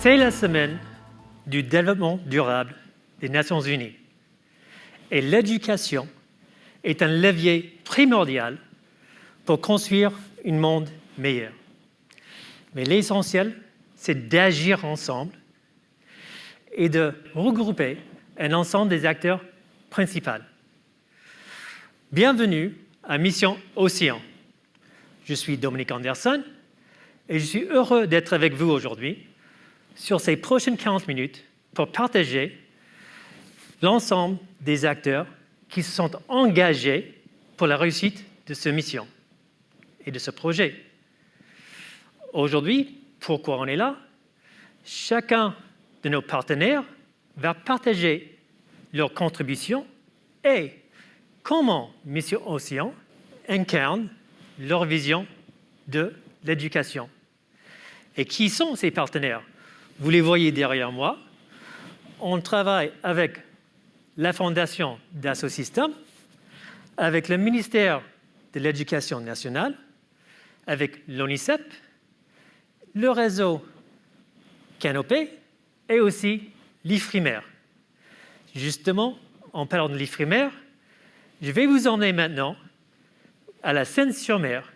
C'est la semaine du développement durable des Nations Unies. Et l'éducation est un levier primordial pour construire un monde meilleur. Mais l'essentiel, c'est d'agir ensemble et de regrouper un ensemble des acteurs principaux. Bienvenue à Mission Océan. Je suis Dominique Anderson et je suis heureux d'être avec vous aujourd'hui sur ces prochaines 40 minutes pour partager l'ensemble des acteurs qui se sont engagés pour la réussite de cette mission et de ce projet. Aujourd'hui, pourquoi on est là? Chacun de nos partenaires va partager leurs contributions et comment Mission Océan incarne leur vision de l'éducation. Et qui sont ces partenaires? Vous les voyez derrière moi. On travaille avec la Fondation Dassault Systèmes, avec le ministère de l'Éducation nationale, avec l'ONICEP, le réseau Canopé et aussi l'IFRIMER. Justement, en parlant de l'IFRIMER, je vais vous emmener maintenant à la Seine-sur-Mer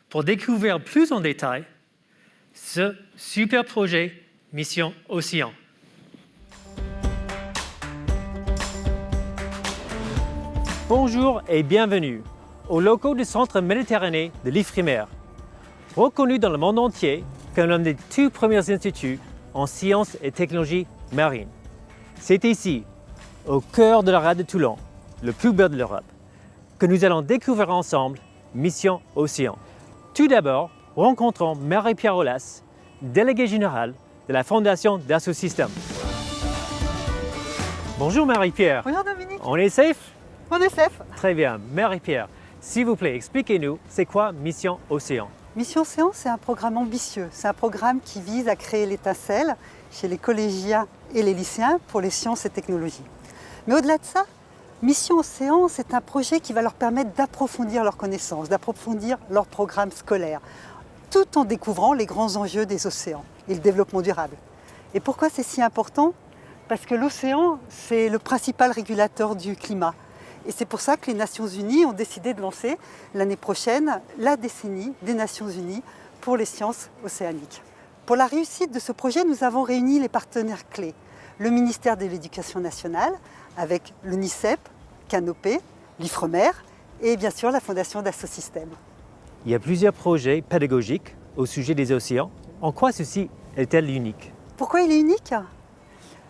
pour découvrir plus en détail ce super projet Mission Océan. Bonjour et bienvenue aux locaux du Centre Méditerranée de l'IFRIMER, reconnu dans le monde entier comme l'un des tout premiers instituts en sciences et technologies marines. C'est ici, au cœur de la rade de Toulon, le plus beau de l'Europe, que nous allons découvrir ensemble Mission Océan. Tout d'abord, rencontrons Marie-Pierre Aulas, déléguée générale de la Fondation Dassault Systèmes. Bonjour Marie-Pierre. Bonjour Dominique. On est safe? On est safe. Très bien. Marie-Pierre, s'il vous plaît, expliquez-nous, c'est quoi Mission Océan? Mission Océan, c'est un programme ambitieux. C'est un programme qui vise à créer l'étincelle chez les collégiens et les lycéens pour les sciences et technologies. Mais au-delà de ça, Mission Océan, c'est un projet qui va leur permettre d'approfondir leurs connaissances, d'approfondir leur programme scolaire, tout en découvrant les grands enjeux des océans et le développement durable. Et pourquoi c'est si important? Parce que l'océan, c'est le principal régulateur du climat. Et c'est pour ça que les Nations Unies ont décidé de lancer l'année prochaine la décennie des Nations Unies pour les sciences océaniques. Pour la réussite de ce projet, nous avons réuni les partenaires clés. Le ministère de l'Éducation nationale, avec l'ONICEP, Canopé, l'IFREMER et bien sûr la Fondation Dassault Systèmes. Il y a plusieurs projets pédagogiques au sujet des océans. En quoi ceci est-elle unique? Pourquoi il est unique?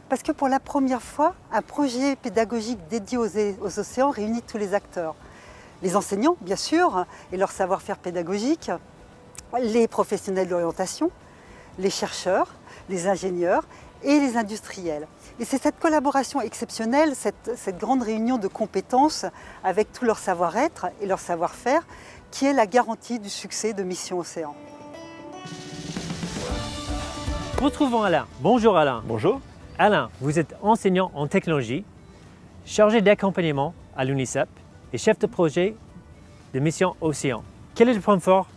Parce que pour la première fois, un projet pédagogique dédié aux océans réunit tous les acteurs. Les enseignants, bien sûr, et leur savoir-faire pédagogique, les professionnels d'orientation, les chercheurs, les ingénieurs et les industriels. Et c'est cette collaboration exceptionnelle, cette grande réunion de compétences avec tout leur savoir-être et leur savoir-faire qui est la garantie du succès de Mission Océan. Retrouvons Alain. Bonjour Alain. Bonjour. Alain, vous êtes enseignant en technologie, chargé d'accompagnement à l'UNICEF et chef de projet de Mission Océan. Quel est le point fort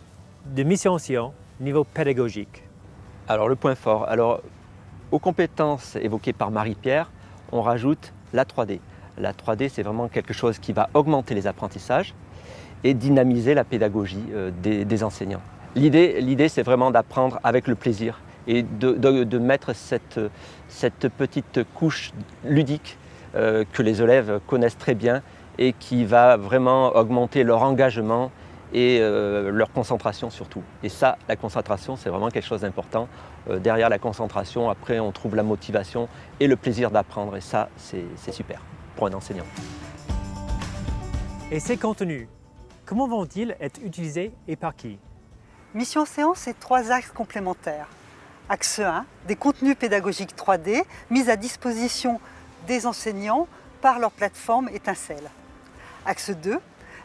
de Mission Océan au niveau pédagogique? Alors le point fort, aux compétences évoquées par Marie-Pierre, on rajoute la 3D. La 3D, c'est vraiment quelque chose qui va augmenter les apprentissages et dynamiser la pédagogie des enseignants. L'idée, c'est vraiment d'apprendre avec le plaisir et de mettre cette petite couche ludique que les élèves connaissent très bien et qui va vraiment augmenter leur engagement et leur concentration surtout. Et ça, la concentration, c'est vraiment quelque chose d'important. Derrière la concentration, après, on trouve la motivation et le plaisir d'apprendre. Et ça, c'est super pour un enseignant. Et ces contenus, comment vont-ils être utilisés et par qui? Mission Océan, c'est 3 axes complémentaires. Axe 1, des contenus pédagogiques 3D mis à disposition des enseignants par leur plateforme Étincelle. Axe 2,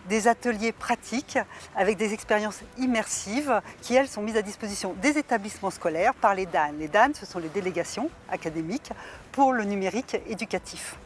des ateliers pratiques avec des expériences immersives qui, elles, sont mises à disposition des établissements scolaires par les DAN. Les DAN, ce sont les délégations académiques pour le numérique éducatif.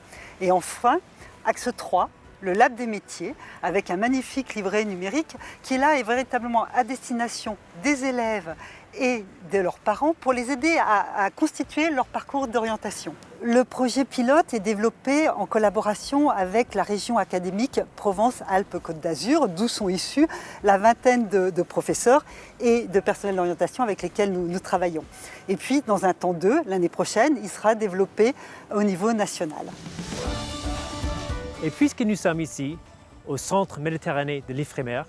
Et enfin, axe 3, le Lab des métiers, avec un magnifique livret numérique qui là est véritablement à destination des élèves et de leurs parents pour les aider à constituer leur parcours d'orientation. Le projet pilote est développé en collaboration avec la région académique Provence-Alpes-Côte d'Azur, d'où sont issus la vingtaine de professeurs et de personnels d'orientation avec lesquels nous travaillons. Et puis, dans un temps 2, l'année prochaine, il sera développé au niveau national. Et puisque nous sommes ici, au centre méditerranéen de l'Ifremer,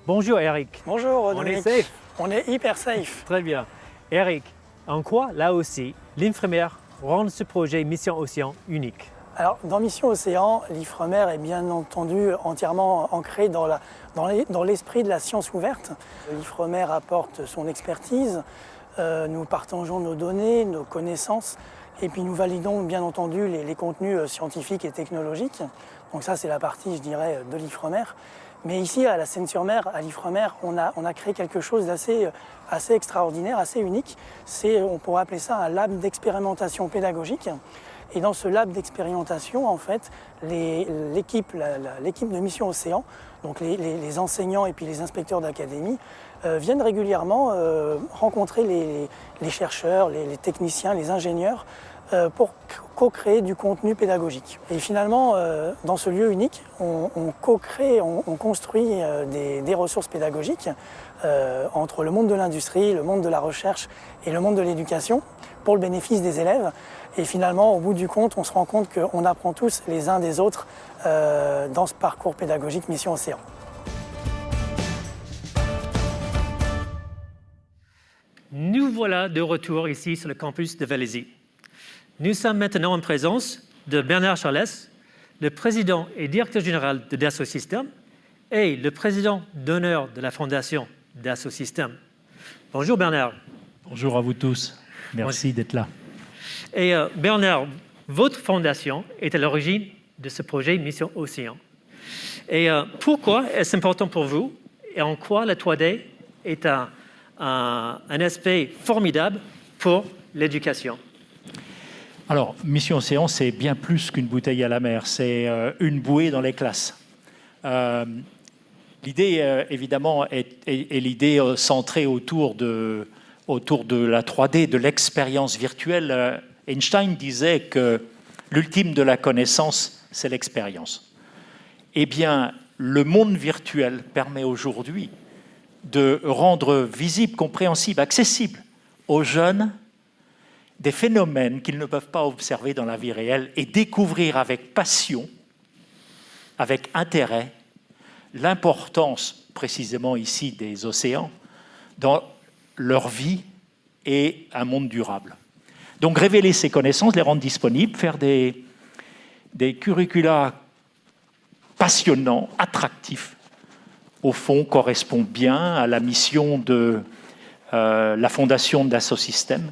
bonjour Eric. Bonjour Dominique. On est safe. On est hyper safe. Très bien. Eric, en quoi, là aussi, l'Ifremer rend ce projet Mission Océan unique? Alors, dans Mission Océan, l'Ifremer est bien entendu entièrement ancré dans l'esprit de la science ouverte. L'Ifremer apporte son expertise, nous partageons nos données, nos connaissances, et puis nous validons bien entendu les contenus scientifiques et technologiques. Donc ça, c'est la partie, je dirais, de l'Ifremer. Mais ici, à la Seine-sur-Mer, à l'Ifremer, on a créé quelque chose d'assez extraordinaire, assez unique. On pourrait appeler ça un lab d'expérimentation pédagogique. Et dans ce lab d'expérimentation, en fait, l'équipe de Mission Océan, donc les enseignants et puis les inspecteurs d'académie, viennent régulièrement rencontrer les chercheurs, les techniciens, les ingénieurs, pour co-créer du contenu pédagogique. Et finalement, dans ce lieu unique, on co-crée, on construit des ressources pédagogiques entre le monde de l'industrie, le monde de la recherche et le monde de l'éducation pour le bénéfice des élèves. Et finalement, au bout du compte, on se rend compte qu'on apprend tous les uns des autres dans ce parcours pédagogique Mission Océan. Nous voilà de retour ici sur le campus de Vélizy. Nous sommes maintenant en présence de Bernard Charlès, le président et directeur général de Dassault Systèmes et le président d'honneur de la fondation Dassault Systèmes. Bonjour Bernard. Bonjour à vous tous. Merci d'être là. Et Bernard, votre fondation est à l'origine de ce projet Mission Océan. Et pourquoi est-ce important pour vous et en quoi la 3D est un aspect formidable pour l'éducation? Alors, Mission Océan, c'est bien plus qu'une bouteille à la mer, c'est une bouée dans les classes. L'idée, évidemment, est l'idée centrée autour de la 3D, de l'expérience virtuelle. Einstein disait que l'ultime de la connaissance, c'est l'expérience. Eh bien, le monde virtuel permet aujourd'hui de rendre visible, compréhensible, accessible aux jeunes des phénomènes qu'ils ne peuvent pas observer dans la vie réelle et découvrir avec passion, avec intérêt, l'importance précisément ici des océans dans leur vie et un monde durable. Donc révéler ces connaissances, les rendre disponibles, faire des curricula passionnants, attractifs, au fond correspond bien à la mission de la fondation Dassault Systèmes.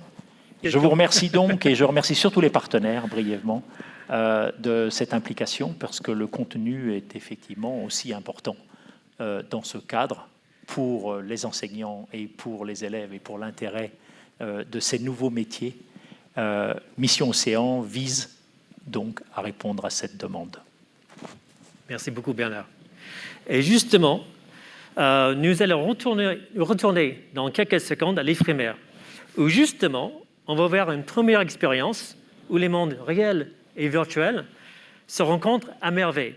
Je vous remercie donc et je remercie surtout les partenaires, brièvement, de cette implication parce que le contenu est effectivement aussi important dans ce cadre pour les enseignants et pour les élèves et pour l'intérêt de ces nouveaux métiers. Mission Océan vise donc à répondre à cette demande. Merci beaucoup Bernard. Et justement, nous allons retourner dans quelques secondes à l'Ifremer, où justement, on va voir une première expérience où les mondes réels et virtuels se rencontrent à merveille.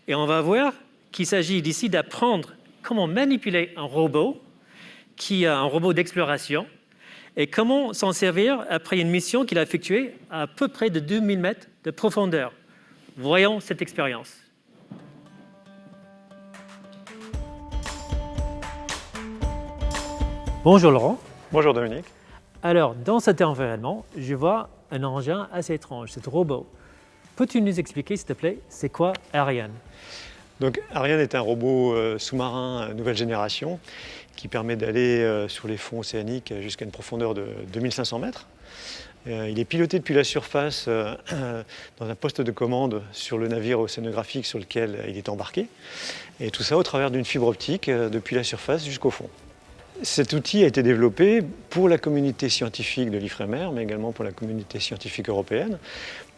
Et on va voir qu'il s'agit d'ici d'apprendre comment manipuler un robot d'exploration et comment s'en servir après une mission qu'il a effectuée à peu près de 2000 mètres de profondeur. Voyons cette expérience. Bonjour Laurent. Bonjour Dominique. Alors, dans cet environnement, je vois un engin assez étrange, ce robot. Peux-tu nous expliquer, s'il te plaît, c'est quoi Ariane? Donc Ariane est un robot sous-marin nouvelle génération qui permet d'aller sur les fonds océaniques jusqu'à une profondeur de 2500 mètres. Il est piloté depuis la surface dans un poste de commande sur le navire océanographique sur lequel il est embarqué. Et tout ça au travers d'une fibre optique depuis la surface jusqu'au fond. Cet outil a été développé pour la communauté scientifique de l'Ifremer, mais également pour la communauté scientifique européenne,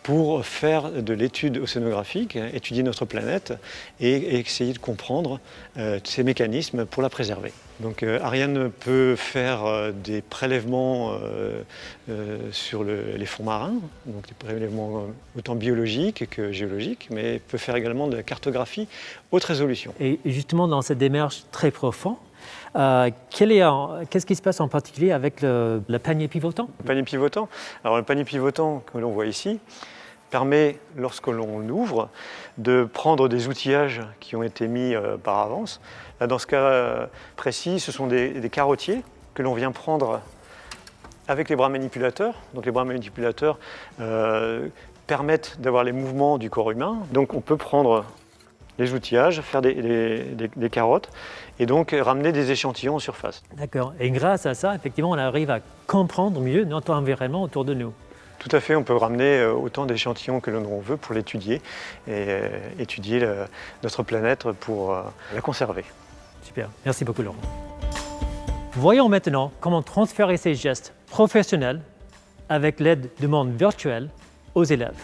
pour faire de l'étude océanographique, étudier notre planète et essayer de comprendre ces mécanismes pour la préserver. Donc Ariane peut faire des prélèvements sur les fonds marins, donc des prélèvements autant biologiques que géologiques, mais peut faire également de la cartographie haute résolution. Et justement, dans cette démarche très profonde, qu'est-ce qui se passe en particulier avec le panier pivotant? Le panier pivotant, alors le panier pivotant que l'on voit ici permet, lorsque l'on l'ouvre, de prendre des outillages qui ont été mis par avance. Là, dans ce cas précis, ce sont des carottiers que l'on vient prendre avec les bras manipulateurs. Donc les bras manipulateurs permettent d'avoir les mouvements du corps humain. Donc on peut prendre les outillages, faire des carottes et donc ramener des échantillons en surface. D'accord. Et grâce à ça, effectivement, on arrive à comprendre mieux notre environnement autour de nous. Tout à fait, on peut ramener autant d'échantillons que l'on veut pour l'étudier et étudier notre planète pour la conserver. Super, merci beaucoup Laurent. Voyons maintenant comment transférer ces gestes professionnels avec l'aide du monde virtuel aux élèves.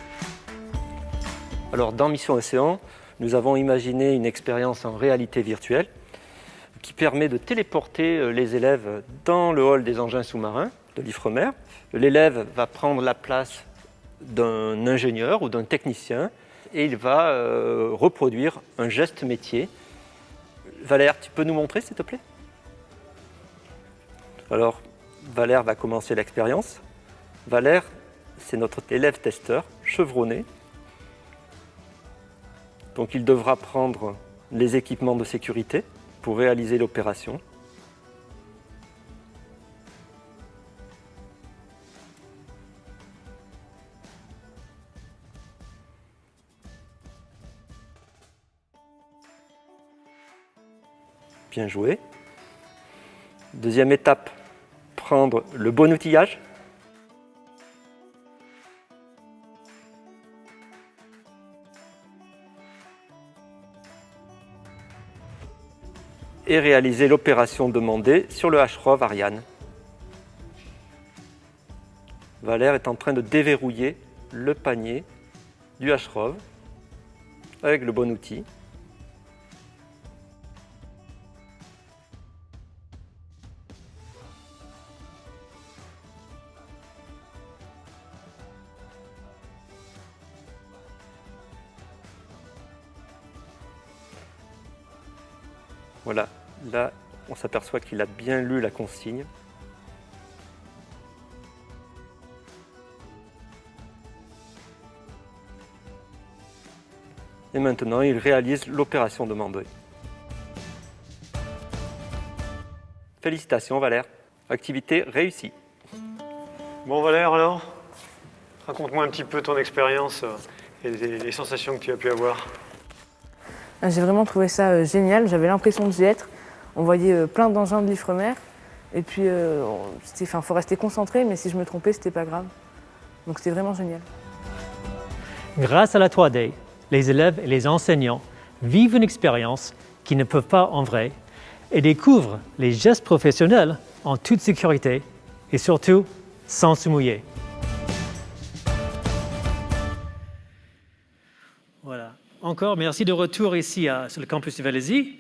Alors dans Mission Océan, nous avons imaginé une expérience en réalité virtuelle qui permet de téléporter les élèves dans le hall des engins sous-marins de l'Ifremer. L'élève va prendre la place d'un ingénieur ou d'un technicien et il va reproduire un geste métier. Valère, tu peux nous montrer s'il te plaît? Alors, Valère va commencer l'expérience. Valère, c'est notre élève testeur chevronné. Donc il devra prendre les équipements de sécurité pour réaliser l'opération. Bien joué. Deuxième étape, prendre le bon outillage. Et réaliser l'opération demandée sur le H-ROV Ariane. Valère est en train de déverrouiller le panier du H-ROV avec le bon outil. Voilà, là, on s'aperçoit qu'il a bien lu la consigne. Et maintenant, il réalise l'opération demandée. Félicitations Valère, activité réussie. Bon Valère alors, raconte-moi un petit peu ton expérience et les sensations que tu as pu avoir. J'ai vraiment trouvé ça génial, j'avais l'impression d'y être. On voyait plein d'engins de l'Ifremer. Et puis, faut rester concentré, mais si je me trompais, c'était pas grave. Donc c'était vraiment génial. Grâce à la 3D, les élèves et les enseignants vivent une expérience qu'ils ne peuvent pas en vrai et découvrent les gestes professionnels en toute sécurité et surtout sans se mouiller. Voilà. Encore, merci de retour ici sur le campus de Valézy.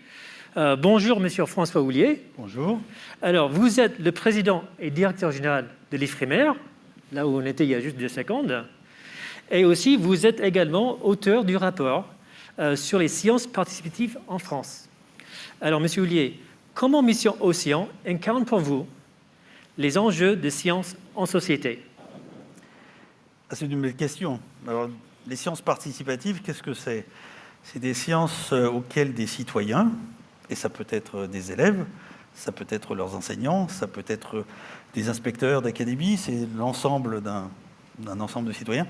Bonjour, Monsieur François Houlier. Bonjour. Alors, vous êtes le président et directeur général de l'Ifremer, là où on était il y a juste 2 secondes. Et aussi, vous êtes également auteur du rapport sur les sciences participatives en France. Alors, Monsieur Houlier, comment Mission Océan incarne pour vous les enjeux de sciences en société? C'est une belle question. Alors, les sciences participatives, qu'est-ce que c'est? C'est des sciences auxquelles des citoyens, et ça peut être des élèves, ça peut être leurs enseignants, ça peut être des inspecteurs d'académie, c'est l'ensemble d'un ensemble de citoyens,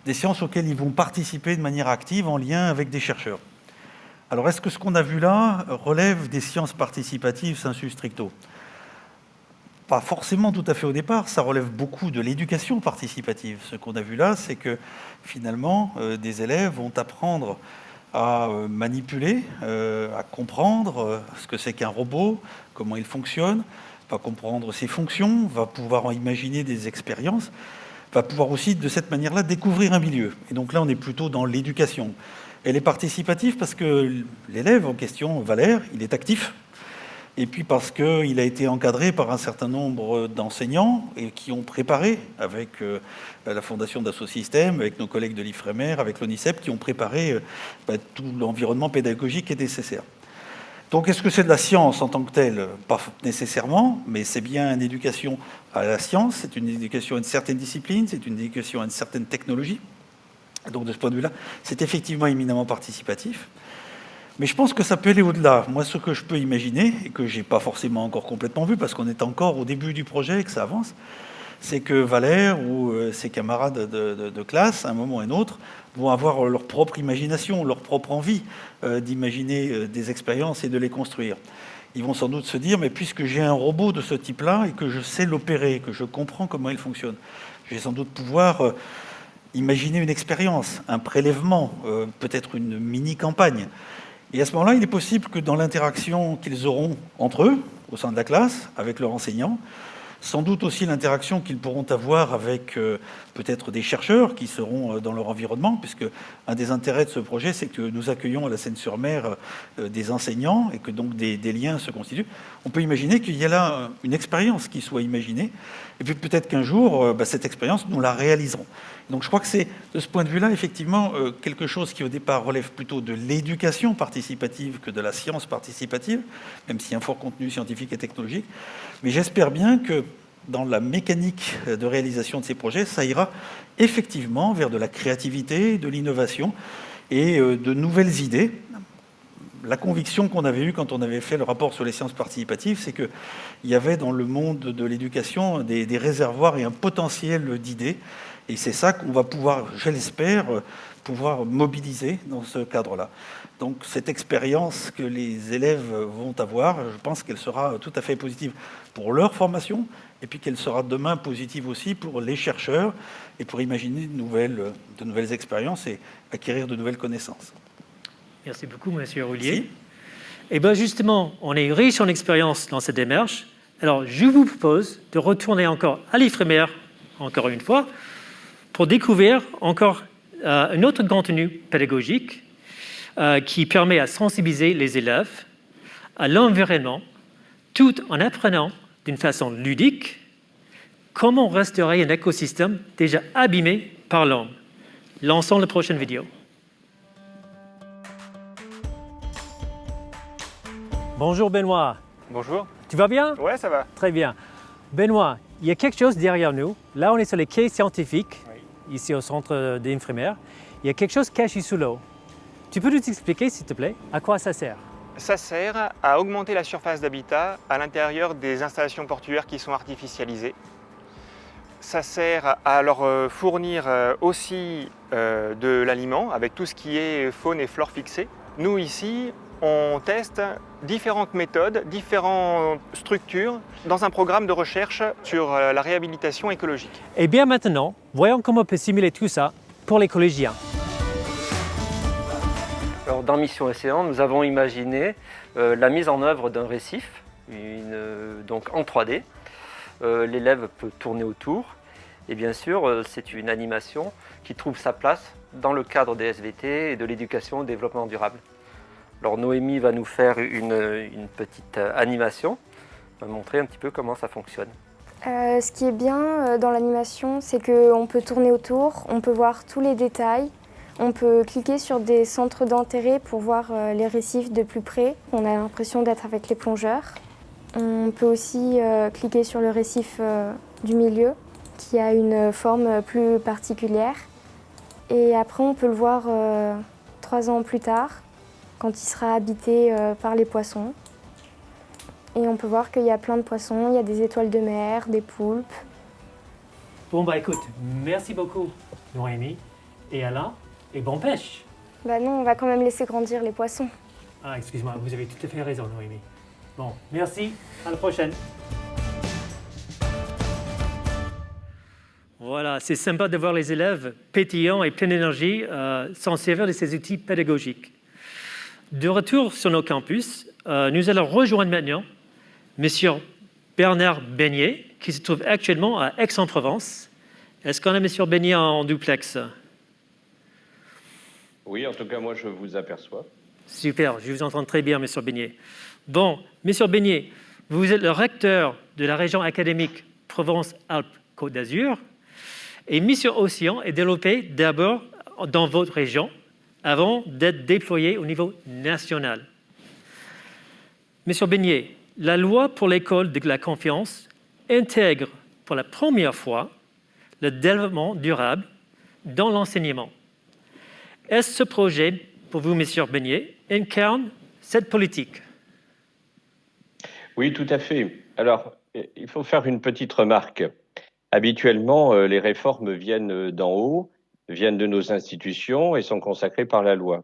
des sciences auxquelles ils vont participer de manière active en lien avec des chercheurs. Alors, est-ce que ce qu'on a vu là relève des sciences participatives sensu stricto? Pas forcément tout à fait au départ, ça relève beaucoup de l'éducation participative. Ce qu'on a vu là, c'est que finalement, des élèves vont apprendre à manipuler, à comprendre ce que c'est qu'un robot, comment il fonctionne, va comprendre ses fonctions, va pouvoir en imaginer des expériences. va pouvoir aussi, de cette manière-là, découvrir un milieu. Et donc là, on est plutôt dans l'éducation. Elle est participative parce que l'élève en question, Valère, il est actif. Et puis parce qu'il a été encadré par un certain nombre d'enseignants et qui ont préparé, avec la Fondation Dassault Systèmes, avec nos collègues de l'IFREMER, avec l'ONICEP, qui ont préparé tout l'environnement pédagogique qui est nécessaire. Donc est-ce que c'est de la science en tant que telle? Pas nécessairement, mais c'est bien une éducation à la science, c'est une éducation à une certaine discipline, c'est une éducation à une certaine technologie. Donc de ce point de vue-là, c'est effectivement éminemment participatif. Mais je pense que ça peut aller au-delà. Moi, ce que je peux imaginer, et que je n'ai pas forcément encore complètement vu, parce qu'on est encore au début du projet et que ça avance, c'est que Valère ou ses camarades de classe, à un moment ou à un autre, vont avoir leur propre imagination, leur propre envie d'imaginer des expériences et de les construire. Ils vont sans doute se dire, mais puisque j'ai un robot de ce type-là et que je sais l'opérer, que je comprends comment il fonctionne, je vais sans doute pouvoir imaginer une expérience, un prélèvement, peut-être une mini-campagne. Et à ce moment-là, il est possible que dans l'interaction qu'ils auront entre eux, au sein de la classe, avec leurs enseignants, sans doute aussi l'interaction qu'ils pourront avoir avec peut-être des chercheurs qui seront dans leur environnement, puisque un des intérêts de ce projet, c'est que nous accueillons à la Seine-sur-Mer des enseignants et que donc des liens se constituent. On peut imaginer qu'il y a là une expérience qui soit imaginée, et puis peut-être qu'un jour, cette expérience, nous la réaliserons. Donc je crois que c'est, de ce point de vue-là, effectivement, quelque chose qui au départ relève plutôt de l'éducation participative que de la science participative, même s'il y a un fort contenu scientifique et technologique. Mais j'espère bien que dans la mécanique de réalisation de ces projets, ça ira effectivement vers de la créativité, de l'innovation et de nouvelles idées. La conviction qu'on avait eue quand on avait fait le rapport sur les sciences participatives, c'est qu'il y avait dans le monde de l'éducation des réservoirs et un potentiel d'idées. Et c'est ça qu'on va pouvoir, je l'espère, pouvoir mobiliser dans ce cadre-là. Donc cette expérience que les élèves vont avoir, je pense qu'elle sera tout à fait positive pour leur formation, et puis qu'elle sera demain positive aussi pour les chercheurs, et pour imaginer de nouvelles expériences et acquérir de nouvelles connaissances. Merci beaucoup, Monsieur Roulier. Et bien justement, on est riche en expérience dans cette démarche. Alors, je vous propose de retourner encore à l'IFREMER, encore une fois, pour découvrir encore un autre contenu pédagogique qui permet à sensibiliser les élèves à l'environnement, tout en apprenant d'une façon ludique comment restaurer un écosystème déjà abîmé par l'homme. Lançons la prochaine vidéo. Bonjour Benoît. Bonjour. Tu vas bien? Ouais, ça va. Très bien. Benoît, il y a quelque chose derrière nous. Là, on est sur les quais scientifiques, ici au centre d'IFREMER. Il y a quelque chose caché sous l'eau. Tu peux nous expliquer, s'il te plaît, à quoi ça sert? Ça sert à augmenter la surface d'habitat à l'intérieur des installations portuaires qui sont artificialisées. Ça sert à leur fournir aussi de l'aliment avec tout ce qui est faune et flore fixée. Nous, ici, on teste différentes méthodes, différentes structures dans un programme de recherche sur la réhabilitation écologique. Et bien maintenant, voyons comment on peut simuler tout ça pour les collégiens. Alors, dans Mission Océan, nous avons imaginé la mise en œuvre d'un récif, donc en 3D. L'élève peut tourner autour et bien sûr, c'est une animation qui trouve sa place dans le cadre des SVT et de l'éducation au développement durable. Alors Noémie va nous faire une petite animation, va montrer un petit peu comment ça fonctionne. Ce qui est bien dans l'animation, c'est qu'on peut tourner autour, on peut voir tous les détails, on peut cliquer sur des centres d'intérêt pour voir les récifs de plus près. On a l'impression d'être avec les plongeurs. On peut aussi cliquer sur le récif du milieu, qui a une forme plus particulière. Et après, on peut le voir 3 ans plus tard, quand il sera habité par les poissons. Et on peut voir qu'il y a plein de poissons, il y a des étoiles de mer, des poulpes. Bon, bah écoute, merci beaucoup, Noémie et Alain, et bonne pêche. Bah non, on va quand même laisser grandir les poissons. Ah, excuse-moi, vous avez tout à fait raison, Noémie. Bon, merci, à la prochaine. Voilà, c'est sympa de voir les élèves pétillants et pleins d'énergie s'en servir de ces outils pédagogiques. De retour sur nos campus, nous allons rejoindre maintenant M. Bernard Beignet, qui se trouve actuellement à Aix-en-Provence, Est-ce qu'on a M. Beignet en duplex? Oui, en tout cas, moi, je vous aperçois. Super, je vous entends très bien, M. Beignet. Bon, M. Beignet, vous êtes le recteur de la région académique Provence-Alpes-Côte d'Azur et Mission Océan est développée d'abord dans votre région avant d'être déployée au niveau national. M. Beignet, la loi pour l'école de la confiance intègre pour la première fois le développement durable dans l'enseignement. Est-ce ce projet, pour vous, M. Beignet, incarne cette politique? Oui, tout à fait. Alors, il faut faire une petite remarque. Habituellement, les réformes viennent d'en haut, viennent de nos institutions et sont consacrées par la loi.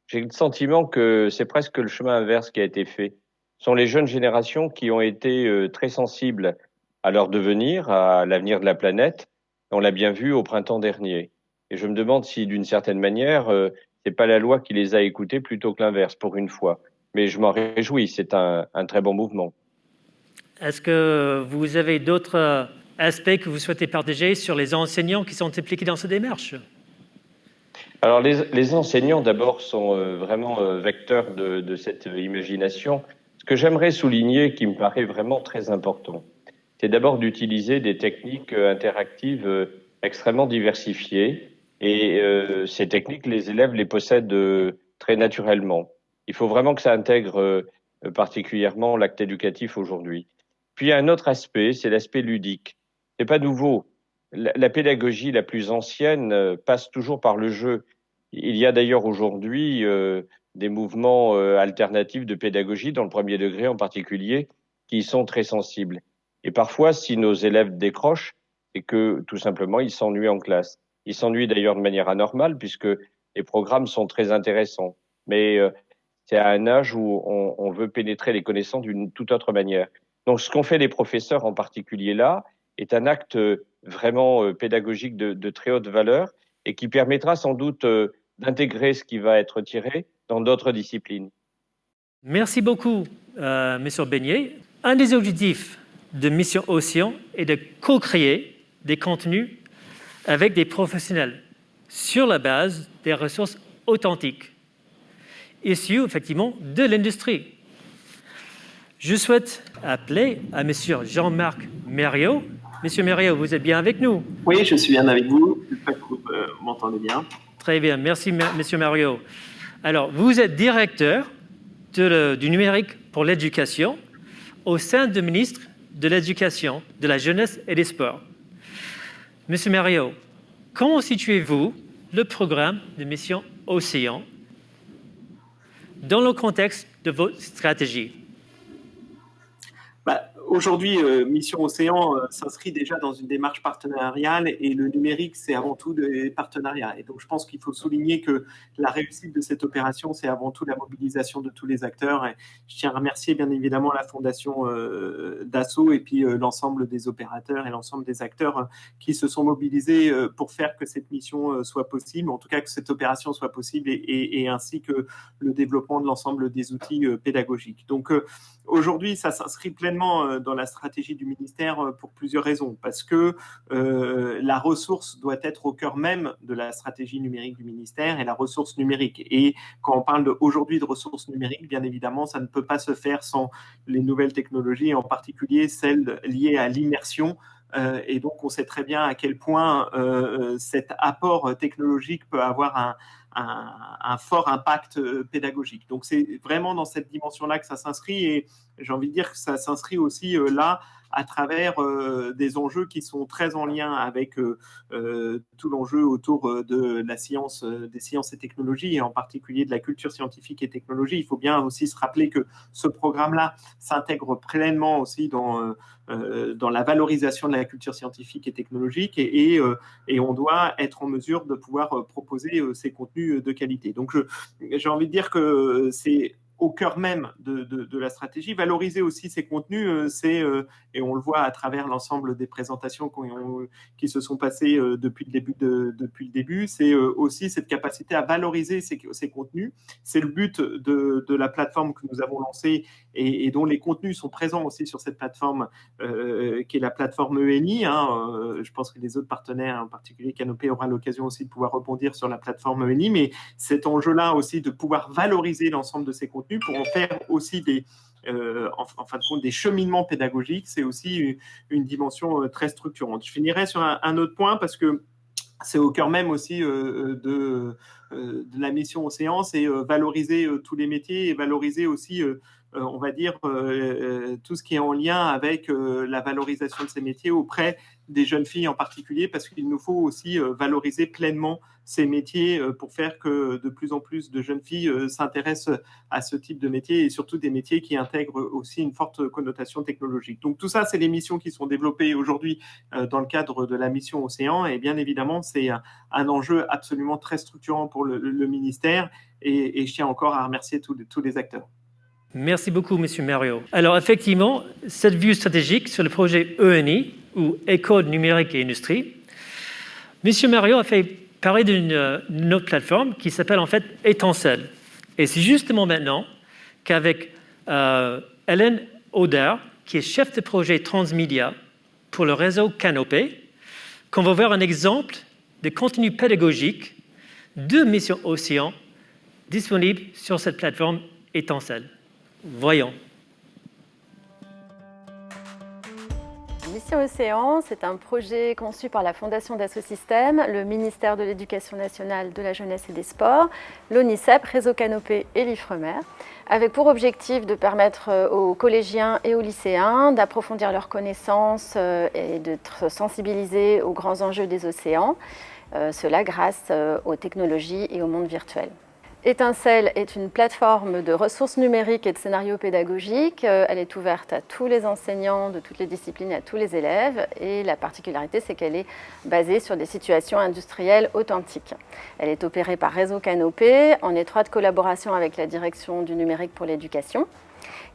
J'ai le sentiment que c'est presque le chemin inverse qui a été fait. Ce sont les jeunes générations qui ont été très sensibles à leur devenir, à l'avenir de la planète. On l'a bien vu au printemps dernier. Et je me demande si, d'une certaine manière, c'est pas la loi qui les a écoutés plutôt que l'inverse, pour une fois. Mais je m'en réjouis, c'est un très bon mouvement. Est-ce que vous avez d'autres aspects que vous souhaitez partager sur les enseignants qui sont impliqués dans cette démarche? Alors, les enseignants, d'abord, sont vraiment vecteurs de cette imagination. Ce que j'aimerais souligner, qui me paraît vraiment très important, c'est d'abord d'utiliser des techniques interactives extrêmement diversifiées. Et ces techniques, les élèves les possèdent très naturellement. Il faut vraiment que ça intègre particulièrement l'acte éducatif aujourd'hui. Puis il y a un autre aspect, c'est l'aspect ludique. C'est pas nouveau. La pédagogie la plus ancienne passe toujours par le jeu. Il y a d'ailleurs aujourd'hui des mouvements alternatifs de pédagogie, dans le premier degré en particulier, qui y sont très sensibles. Et parfois, si nos élèves décrochent, c'est que tout simplement, ils s'ennuient en classe. Ils s'ennuient d'ailleurs de manière anormale, puisque les programmes sont très intéressants. Mais c'est à un âge où on veut pénétrer les connaissances d'une toute autre manière. Donc, ce qu'ont fait les professeurs en particulier là est un acte vraiment pédagogique de très haute valeur et qui permettra sans doute d'intégrer ce qui va être tiré dans d'autres disciplines. Merci beaucoup, M. Beignet. Un des objectifs de Mission Océan est de co-créer des contenus avec des professionnels sur la base des ressources authentiques, issues effectivement de l'industrie. Je souhaite appeler à M. Jean-Marc Mériot. Monsieur Mériot, vous êtes bien avec nous? Oui, je suis bien avec vous. J'espère que vous m'entendez bien. Très bien, merci Monsieur Mériot. Alors, vous êtes directeur du numérique pour l'éducation au sein du ministre de l'Éducation, de la Jeunesse et des Sports. Monsieur Mériot, comment situez-vous le programme de Mission Océan dans le contexte de votre stratégie? Aujourd'hui, Mission Océan s'inscrit déjà dans une démarche partenariale et le numérique, c'est avant tout des partenariats. Et donc, je pense qu'il faut souligner que la réussite de cette opération, c'est avant tout la mobilisation de tous les acteurs. Et je tiens à remercier bien évidemment la Fondation Dassault et puis l'ensemble des opérateurs et l'ensemble des acteurs qui se sont mobilisés pour faire que cette mission soit possible, en tout cas que cette opération soit possible et ainsi que le développement de l'ensemble des outils pédagogiques. Donc, aujourd'hui, ça s'inscrit pleinement dans la stratégie du ministère pour plusieurs raisons. Parce que la ressource doit être au cœur même de la stratégie numérique du ministère et la ressource numérique. Et quand on parle aujourd'hui de ressources numériques, bien évidemment, ça ne peut pas se faire sans les nouvelles technologies, en particulier celles liées à l'immersion. Et donc, on sait très bien à quel point cet apport technologique peut avoir un fort impact pédagogique. Donc, c'est vraiment dans cette dimension-là que ça s'inscrit et j'ai envie de dire que ça s'inscrit aussi là à travers des enjeux qui sont très en lien avec tout l'enjeu autour de la science, des sciences et technologies, et en particulier de la culture scientifique et technologie. Il faut bien aussi se rappeler que ce programme-là s'intègre pleinement aussi dans la valorisation de la culture scientifique et technologique, et on doit être en mesure de pouvoir proposer ces contenus de qualité. Donc, j'ai envie de dire que c'est au cœur même de la stratégie. Valoriser aussi ces contenus, et on le voit à travers l'ensemble des présentations qui se sont passées depuis le début, c'est aussi cette capacité à valoriser ces contenus. C'est le but de la plateforme que nous avons lancée et dont les contenus sont présents aussi sur cette plateforme qui est la plateforme ENI. Je pense que les autres partenaires, en particulier Canopé, aura l'occasion aussi de pouvoir rebondir sur la plateforme ENI, mais cet enjeu-là aussi de pouvoir valoriser l'ensemble de ces contenus pour en faire aussi en fin de compte, des cheminements pédagogiques, c'est aussi une dimension très structurante. Je finirai sur un autre point parce que c'est au cœur même aussi de la mission Océan, c'est valoriser tous les métiers et valoriser aussi, on va dire, tout ce qui est en lien avec la valorisation de ces métiers auprès des jeunes filles en particulier, parce qu'il nous faut aussi valoriser pleinement ces métiers pour faire que de plus en plus de jeunes filles s'intéressent à ce type de métier et surtout des métiers qui intègrent aussi une forte connotation technologique. Donc tout ça, c'est les missions qui sont développées aujourd'hui dans le cadre de la mission Océan et bien évidemment, c'est un enjeu absolument très structurant pour le ministère et je tiens encore à remercier tous les acteurs. Merci beaucoup, M. Mario. Alors, effectivement, cette vue stratégique sur le projet ENI, ou École numérique et industrie, M. Mario a fait parler d'une autre plateforme qui s'appelle en fait Étincelle. Et c'est justement maintenant qu'avec Hélène Auder, qui est chef de projet transmédia pour le réseau Canopé, qu'on va voir un exemple de contenu pédagogique de Mission Océan disponible sur cette plateforme Étincelle. Voyons. Mission Océan, c'est un projet conçu par la Fondation d'Assosystème, le ministère de l'Éducation nationale, de la jeunesse et des sports, l'ONICEP, Réseau Canopé et l'Ifremer, avec pour objectif de permettre aux collégiens et aux lycéens d'approfondir leurs connaissances et d'être sensibilisés aux grands enjeux des océans, cela grâce aux technologies et au monde virtuel. Étincelle est une plateforme de ressources numériques et de scénarios pédagogiques. Elle est ouverte à tous les enseignants de toutes les disciplines et à tous les élèves. Et la particularité, c'est qu'elle est basée sur des situations industrielles authentiques. Elle est opérée par Réseau Canopé, en étroite collaboration avec la Direction du numérique pour l'éducation.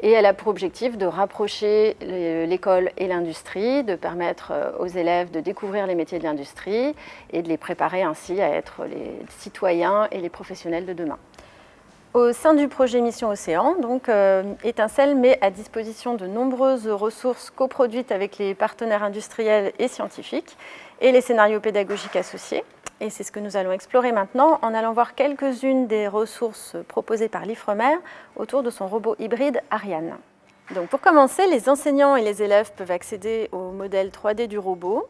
Et elle a pour objectif de rapprocher l'école et l'industrie, de permettre aux élèves de découvrir les métiers de l'industrie et de les préparer ainsi à être les citoyens et les professionnels de demain. Au sein du projet Mission Océan, donc, Étincelle met à disposition de nombreuses ressources coproduites avec les partenaires industriels et scientifiques et les scénarios pédagogiques associés. Et c'est ce que nous allons explorer maintenant en allant voir quelques-unes des ressources proposées par l'Ifremer autour de son robot hybride Ariane. Donc pour commencer, les enseignants et les élèves peuvent accéder au modèle 3D du robot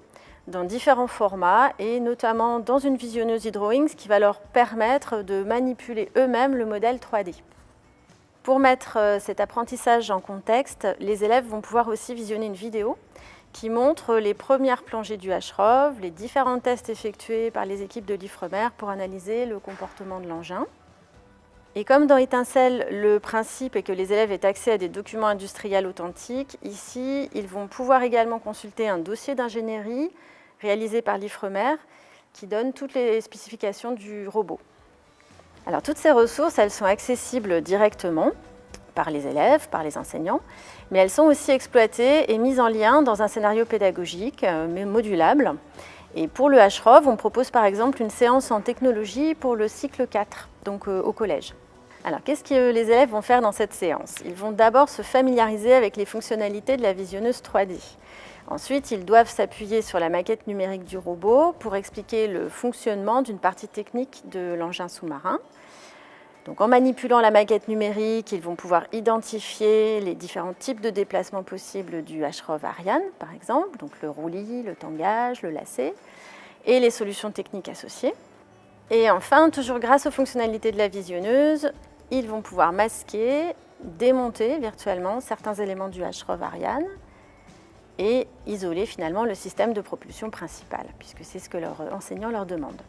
dans différents formats et notamment dans une visionneuse e-drawing, ce qui va leur permettre de manipuler eux-mêmes le modèle 3D. Pour mettre cet apprentissage en contexte, les élèves vont pouvoir aussi visionner une vidéo qui montre les premières plongées du HROV, les différents tests effectués par les équipes de l'Ifremer pour analyser le comportement de l'engin. Et comme dans Étincelle, le principe est que les élèves aient accès à des documents industriels authentiques, ici, ils vont pouvoir également consulter un dossier d'ingénierie réalisé par l'Ifremer qui donne toutes les spécifications du robot. Alors, toutes ces ressources, elles sont accessibles directement par les élèves, par les enseignants, mais elles sont aussi exploitées et mises en lien dans un scénario pédagogique, mais modulable. Et pour le HROV, on propose par exemple une séance en technologie pour le cycle 4, donc au collège. Alors, qu'est-ce que les élèves vont faire dans cette séance? Ils vont d'abord se familiariser avec les fonctionnalités de la visionneuse 3D. Ensuite, ils doivent s'appuyer sur la maquette numérique du robot pour expliquer le fonctionnement d'une partie technique de l'engin sous-marin. Donc, en manipulant la maquette numérique, ils vont pouvoir identifier les différents types de déplacements possibles du HROV Ariane, par exemple, donc le roulis, le tangage, le lacet, et les solutions techniques associées. Et enfin, toujours grâce aux fonctionnalités de la visionneuse, ils vont pouvoir masquer, démonter virtuellement certains éléments du HROV Ariane et isoler finalement le système de propulsion principal, puisque c'est ce que leur enseignant leur demande.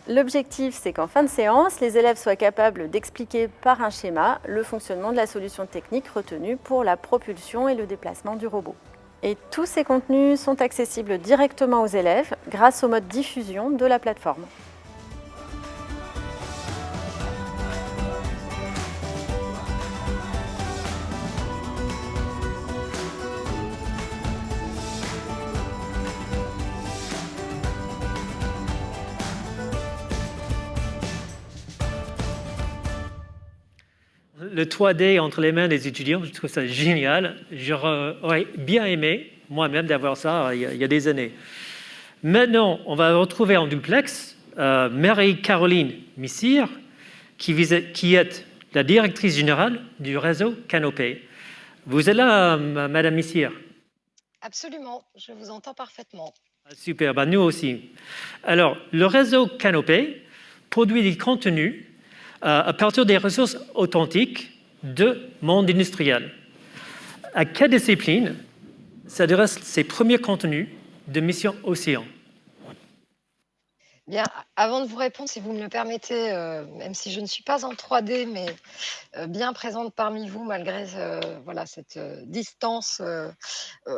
L'objectif, c'est qu'en fin de séance, les élèves soient capables d'expliquer par un schéma le fonctionnement de la solution technique retenue pour la propulsion et le déplacement du robot. Et tous ces contenus sont accessibles directement aux élèves grâce au mode diffusion de la plateforme. le 3D entre les mains des étudiants, je trouve ça génial. J'aurais bien aimé moi-même d'avoir ça il y a des années. Maintenant, on va retrouver en duplex Marie-Caroline Missire, qui est la directrice générale du réseau Canopé. Vous êtes là, Madame Missire? Absolument, je vous entends parfaitement. Super, nous aussi. Alors, le réseau Canopé produit des contenus à partir des ressources authentiques de monde industriel. À quelle discipline s'adressent ces premiers contenus de Mission Océan? Bien, avant de vous répondre, si vous me le permettez, même si je ne suis pas en 3D, mais bien présente parmi vous malgré voilà, cette distance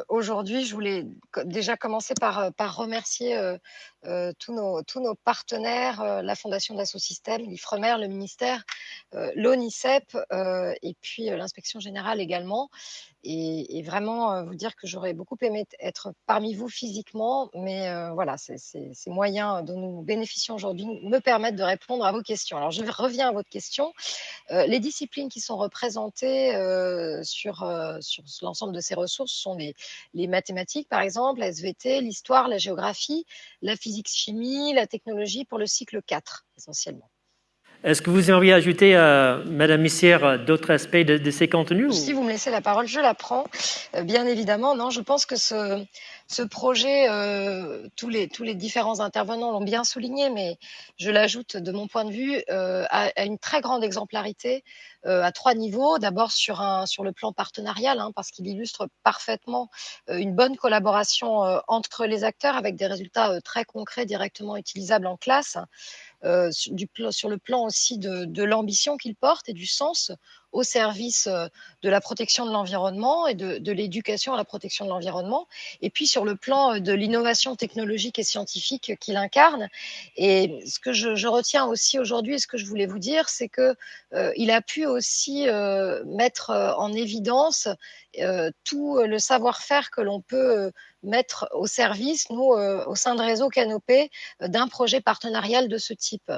aujourd'hui, je voulais déjà commencer par remercier tous nos partenaires, la Fondation d'Assosystèmes, l'Ifremer, le ministère, l'ONICEP et puis l'inspection générale également. Et vraiment vous dire que j'aurais beaucoup aimé être parmi vous physiquement, mais voilà, ces moyens dont nous bénéficions aujourd'hui me permettent de répondre à vos questions. Alors, je reviens à votre question. Les disciplines qui sont représentées sur l'ensemble de ces ressources sont les mathématiques, par exemple, la SVT, l'histoire, la géographie, la physique-chimie, la technologie pour le cycle 4, essentiellement. Est-ce que vous aimeriez ajouter, Madame Missire, d'autres aspects de ces contenus? Si vous me laissez la parole, je la prends. Bien évidemment, non, je pense que ce projet, tous les différents intervenants l'ont bien souligné, mais je l'ajoute de mon point de vue, a une très grande exemplarité à 3 niveaux. D'abord sur le plan partenarial, parce qu'il illustre parfaitement une bonne collaboration entre les acteurs avec des résultats très concrets, directement utilisables en classe. Sur le plan aussi de l'ambition qu'il porte et du sens au service de la protection de l'environnement et de l'éducation à la protection de l'environnement, et puis sur le plan de l'innovation technologique et scientifique qu'il incarne. Et ce que je retiens aussi aujourd'hui, et ce que je voulais vous dire, c'est qu'il a pu aussi mettre en évidence tout le savoir-faire que l'on peut mettre au service, nous, au sein de Réseau Canopé, d'un projet partenarial de ce type.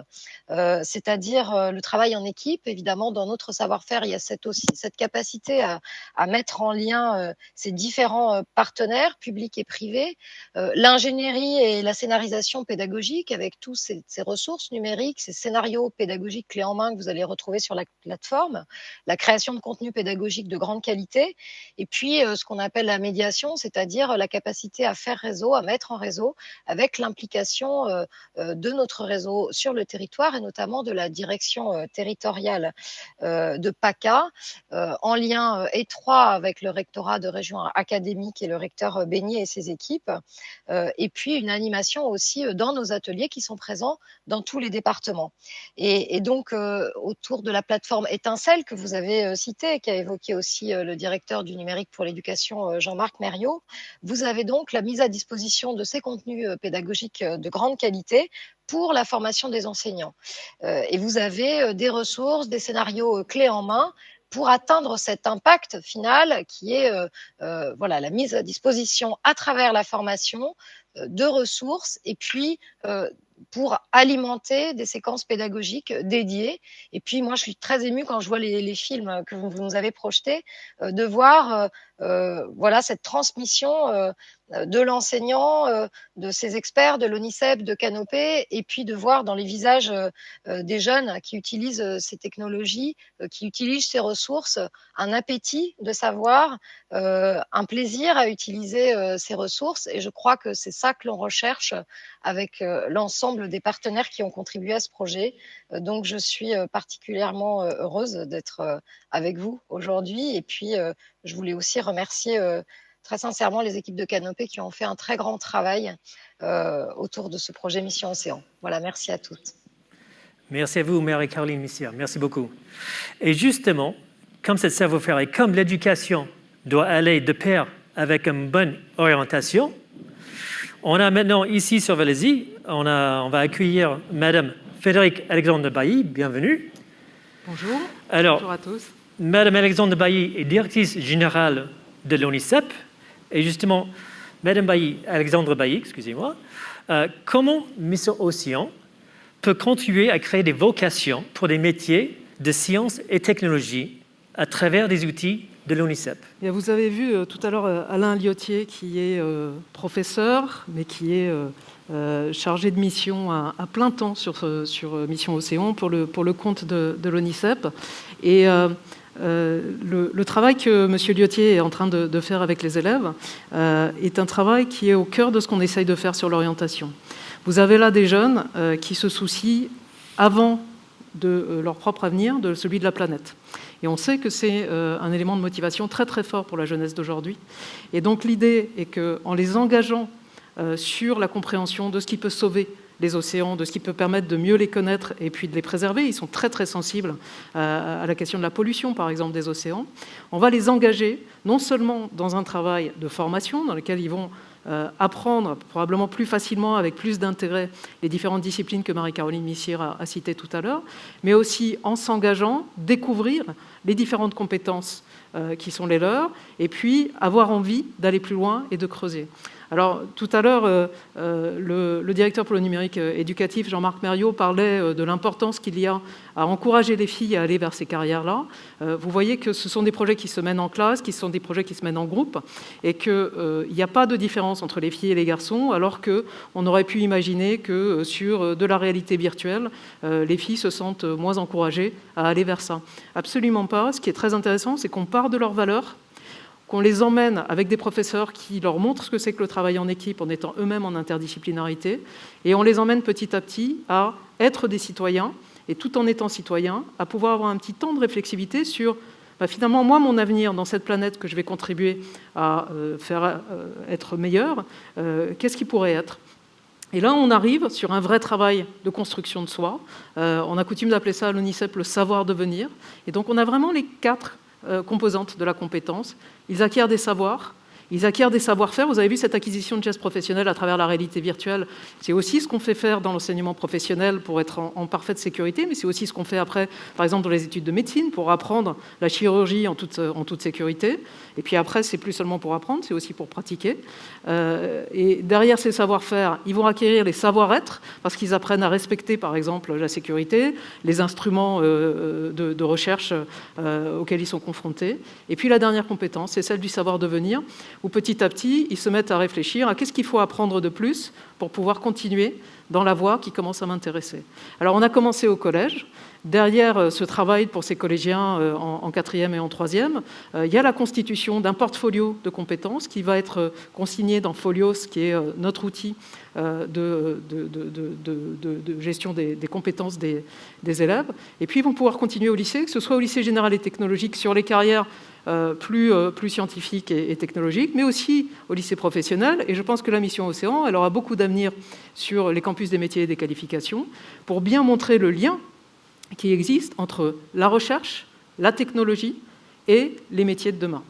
C'est-à-dire le travail en équipe. Évidemment, dans notre savoir-faire, il y a cette capacité à mettre en lien ces différents partenaires, publics et privés, l'ingénierie et la scénarisation pédagogique avec tous ces ressources numériques, ces scénarios pédagogiques clés en main que vous allez retrouver sur la plateforme, la création de contenus pédagogiques de grande qualité, et puis ce qu'on appelle la médiation, c'est-à-dire la capacité à faire réseau, à mettre en réseau, avec l'implication de notre réseau sur le territoire et notamment de la direction territoriale de PACA, en lien étroit avec le rectorat de région académique et le recteur Beignet et ses équipes, et puis une animation aussi dans nos ateliers qui sont présents dans tous les départements. Et donc, autour de la plateforme Étincelle que vous avez citée, qu'a évoqué aussi le directeur du numérique pour l'éducation, Jean-Marc Mériot, vous avez donc la mise à disposition de ces contenus pédagogiques de grande qualité pour la formation des enseignants. Et vous avez des ressources, des scénarios clés en main pour atteindre cet impact final qui est voilà, la mise à disposition à travers la formation de ressources et puis pour alimenter des séquences pédagogiques dédiées. Et puis moi, je suis très émue quand je vois les films que vous nous avez projetés, de voir voilà, cette transmission de l'enseignant, de ses experts, de l'ONICEP, de Canopé, et puis de voir dans les visages des jeunes qui utilisent ces technologies, qui utilisent ces ressources, un appétit de savoir, un plaisir à utiliser ces ressources. Et je crois que c'est ça que l'on recherche avec l'ensemble des partenaires qui ont contribué à ce projet. Donc je suis particulièrement heureuse d'être avec vous aujourd'hui. Et puis je voulais aussi remercier très sincèrement les équipes de Canopé qui ont fait un très grand travail autour de ce projet Mission Océan. Voilà, merci à toutes. Merci à vous, Marie-Caroline Missire. Merci beaucoup. Et justement, comme ce savoir-faire et comme l'éducation doit aller de pair avec une bonne orientation, on a maintenant ici sur Valézy, on va accueillir Madame Frédérique Alexandre Bailly. Bienvenue. Bonjour. Alors, bonjour à tous. Madame Alexandre Bailly est directrice générale de l'ONICEP. Et justement, Madame Alexandre Bailly, excusez-moi, comment Mission Océan peut contribuer à créer des vocations pour des métiers de sciences et technologies à travers des outils de l'ONICEP. Et vous avez vu tout à l'heure Alain Liotier, qui est professeur, mais qui est chargé de mission à plein temps sur Mission Océan pour le compte de l'ONICEP. Et le travail que M. Liotier est en train de faire avec les élèves est un travail qui est au cœur de ce qu'on essaye de faire sur l'orientation. Vous avez là des jeunes qui se soucient avant de leur propre avenir, de celui de la planète. Et on sait que c'est un élément de motivation très très fort pour la jeunesse d'aujourd'hui. Et donc l'idée est qu'en les engageant sur la compréhension de ce qui peut sauver les océans, de ce qui peut permettre de mieux les connaître et puis de les préserver, ils sont très très sensibles à la question de la pollution par exemple des océans, on va les engager non seulement dans un travail de formation dans lequel ils vont apprendre probablement plus facilement, avec plus d'intérêt, les différentes disciplines que Marie-Caroline Missire a citées tout à l'heure, mais aussi en s'engageant, découvrir les différentes compétences qui sont les leurs, et puis avoir envie d'aller plus loin et de creuser. Alors, tout à l'heure, le directeur pour le numérique éducatif, Jean-Marc Mériot, parlait de l'importance qu'il y a à encourager les filles à aller vers ces carrières-là. Vous voyez que ce sont des projets qui se mènent en classe, qui sont des projets qui se mènent en groupe, et qu'il n'y a pas de différence entre les filles et les garçons, alors qu'on aurait pu imaginer que sur de la réalité virtuelle, les filles se sentent moins encouragées à aller vers ça. Absolument pas. Ce qui est très intéressant, c'est qu'on part de leurs valeurs, qu'on les emmène avec des professeurs qui leur montrent ce que c'est que le travail en équipe en étant eux-mêmes en interdisciplinarité, et on les emmène petit à petit à être des citoyens, et tout en étant citoyens, à pouvoir avoir un petit temps de réflexivité sur finalement, moi, mon avenir dans cette planète que je vais contribuer à faire être meilleur, qu'est-ce qui pourrait être ? Et là, on arrive sur un vrai travail de construction de soi. On a coutume d'appeler ça à l'ONICEP le savoir devenir. Et donc, on a vraiment les 4 composantes de la compétence. Ils acquièrent des savoirs, ils acquièrent des savoir-faire. Vous avez vu cette acquisition de gestes professionnels à travers la réalité virtuelle. C'est aussi ce qu'on fait faire dans l'enseignement professionnel pour être en parfaite sécurité, mais c'est aussi ce qu'on fait après, par exemple, dans les études de médecine, pour apprendre la chirurgie en toute sécurité. Et puis après, c'est plus seulement pour apprendre, c'est aussi pour pratiquer. Et derrière ces savoir-faire, ils vont acquérir les savoir-être, parce qu'ils apprennent à respecter, par exemple, la sécurité, les instruments de recherche auxquels ils sont confrontés. Et puis la dernière compétence, c'est celle du savoir-devenir, où petit à petit, ils se mettent à réfléchir à qu'est-ce qu'il faut apprendre de plus pour pouvoir continuer dans la voie qui commence à m'intéresser. Alors, on a commencé au collège. Derrière ce travail pour ces collégiens en 4e et en 3e, il y a la constitution d'un portfolio de compétences qui va être consigné dans Folios, qui est notre outil de gestion des compétences des élèves. Et puis, ils vont pouvoir continuer au lycée, que ce soit au lycée général et technologique sur les carrières plus scientifiques et technologiques, mais aussi au lycée professionnel. Et je pense que la mission Océan, elle aura beaucoup d'avenir sur les campus des métiers et des qualifications pour bien montrer le lien qui existe entre la recherche, la technologie et les métiers de demain.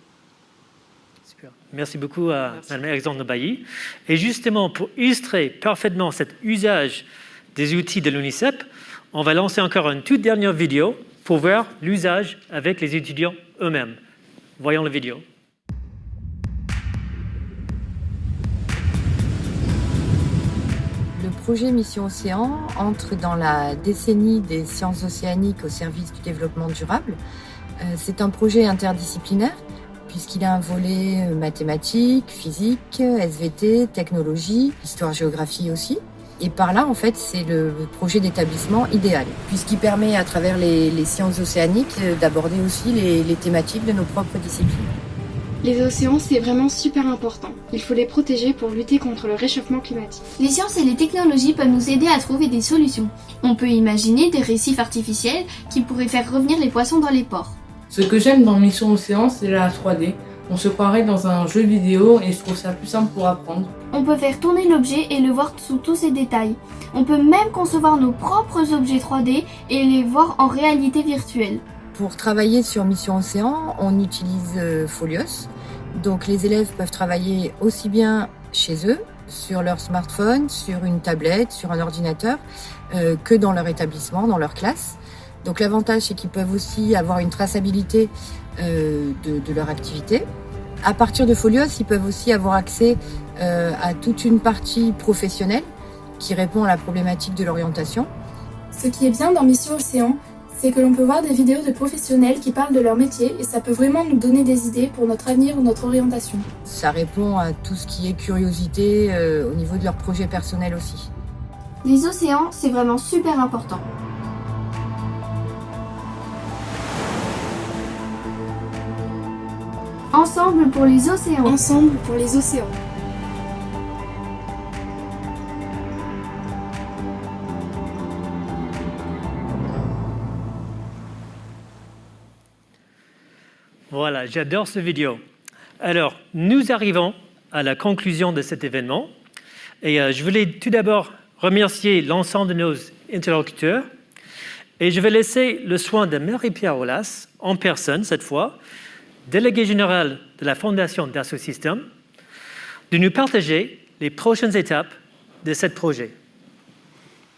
Super. Merci beaucoup à Mme Alexandre Bailly. Et justement, pour illustrer parfaitement cet usage des outils de l'ONICEP, on va lancer encore une toute dernière vidéo pour voir l'usage avec les étudiants eux-mêmes. Voyons la vidéo. Le projet Mission Océan entre dans la décennie des sciences océaniques au service du développement durable. C'est un projet interdisciplinaire puisqu'il a un volet mathématiques, physique, SVT, technologie, histoire-géographie aussi. Et par là, en fait, c'est le projet d'établissement idéal, puisqu'il permet, à travers les sciences océaniques, d'aborder aussi les thématiques de nos propres disciplines. Les océans, c'est vraiment super important. Il faut les protéger pour lutter contre le réchauffement climatique. Les sciences et les technologies peuvent nous aider à trouver des solutions. On peut imaginer des récifs artificiels qui pourraient faire revenir les poissons dans les ports. Ce que j'aime dans Mission Océan, c'est la 3D. On se croirait dans un jeu vidéo et je trouve ça plus simple pour apprendre. On peut faire tourner l'objet et le voir sous tous ses détails. On peut même concevoir nos propres objets 3D et les voir en réalité virtuelle. Pour travailler sur Mission Océan, on utilise Folios. Donc les élèves peuvent travailler aussi bien chez eux, sur leur smartphone, sur une tablette, sur un ordinateur, que dans leur établissement, dans leur classe. Donc l'avantage, c'est qu'ils peuvent aussi avoir une traçabilité de leur activité. À partir de Folios, ils peuvent aussi avoir accès à toute une partie professionnelle qui répond à la problématique de l'orientation. Ce qui est bien dans Mission Océan, c'est que l'on peut voir des vidéos de professionnels qui parlent de leur métier et ça peut vraiment nous donner des idées pour notre avenir ou notre orientation. Ça répond à tout ce qui est curiosité au niveau de leur projet personnel aussi. Les océans, c'est vraiment super important. Ensemble pour les océans. Ensemble pour les océans. Voilà, j'adore cette vidéo. Alors, nous arrivons à la conclusion de cet événement. Et je voulais tout d'abord remercier l'ensemble de nos interlocuteurs. Et je vais laisser le soin de Marie-Pierre Aulas, en personne cette fois, déléguée générale de la Fondation Dassault Systèmes, de nous partager les prochaines étapes de ce projet.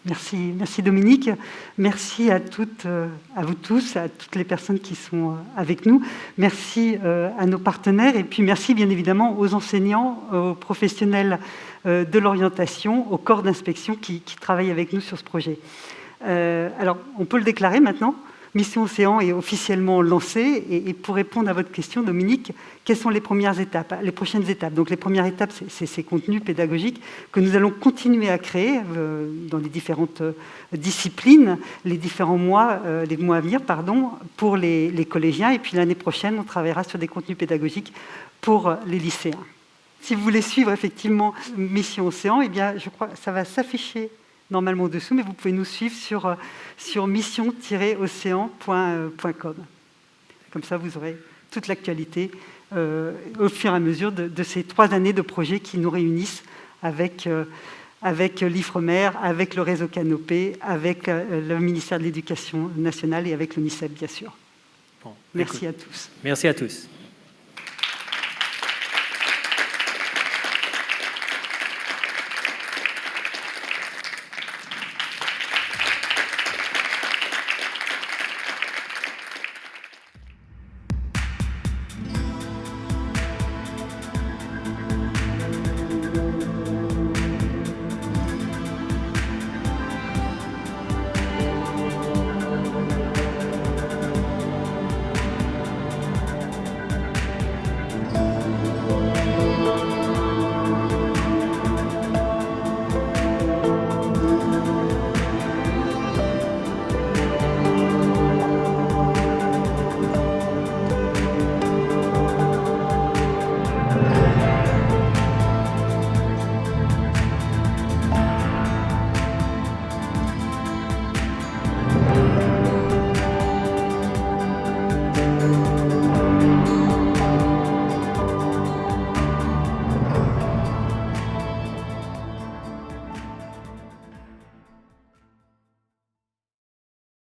Merci Dominique. Merci à vous tous, à toutes les personnes qui sont avec nous. Merci à nos partenaires et puis merci bien évidemment aux enseignants, aux professionnels de l'orientation, aux corps d'inspection qui travaillent avec nous sur ce projet. Alors, on peut le déclarer maintenant. Mission Océan est officiellement lancée et pour répondre à votre question, Dominique, quelles sont les prochaines étapes? Donc les premières étapes, c'est ces contenus pédagogiques que nous allons continuer à créer dans les différentes disciplines, les mois à venir, pour les collégiens. Et puis l'année prochaine, on travaillera sur des contenus pédagogiques pour les lycéens. Si vous voulez suivre effectivement Mission Océan, eh bien, je crois que ça va s'afficher normalement dessous, mais vous pouvez nous suivre sur mission-océan.com. Comme ça, vous aurez toute l'actualité au fur et à mesure de ces 3 années de projets qui nous réunissent avec l'IFREMER, avec le réseau Canopé, avec le ministère de l'Éducation nationale et avec l'ONICEP, bien sûr. Bon, merci à tous. Merci à tous.